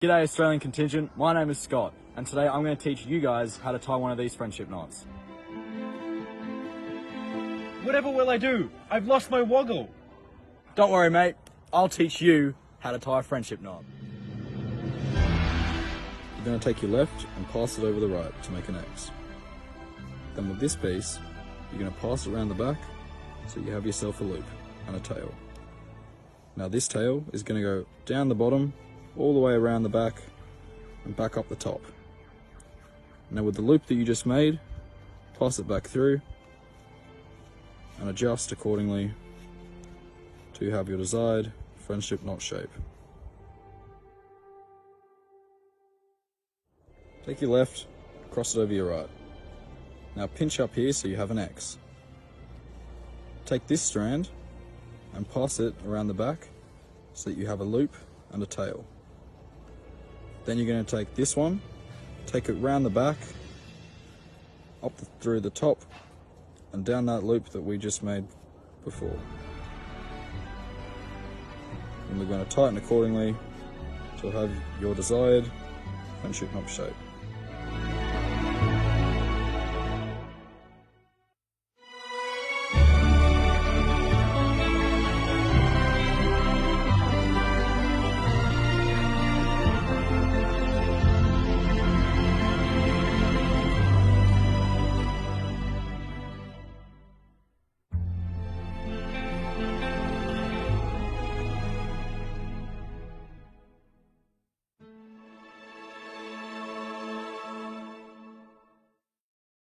G'day Australian contingent, my name is Scott, and today I'm going to teach you guys how to tie one of these friendship knots. Whatever will I do? I've lost my Woggle. Don't worry mate, I'll teach you how to tie a friendship knot. You're going to take your left and pass it over the right to make an X. Then with this piece, you're going to pass it around the back so you have yourself a loop and a tail. Now this tail is going to go down the bottom, all the way around the back and back up the top. Now with the loop that you just made, pass it back through and adjust accordingly to have your desired friendship knot shape. Take your left, cross it over your right. Now pinch up here so you have an X. Take this strand and pass it around the back so that you have a loop and a tail. Then you're going to take this one, take it round the back, through the top, and down that loop that we just made before. And we're going to tighten accordingly to have your desired friendship knot shape.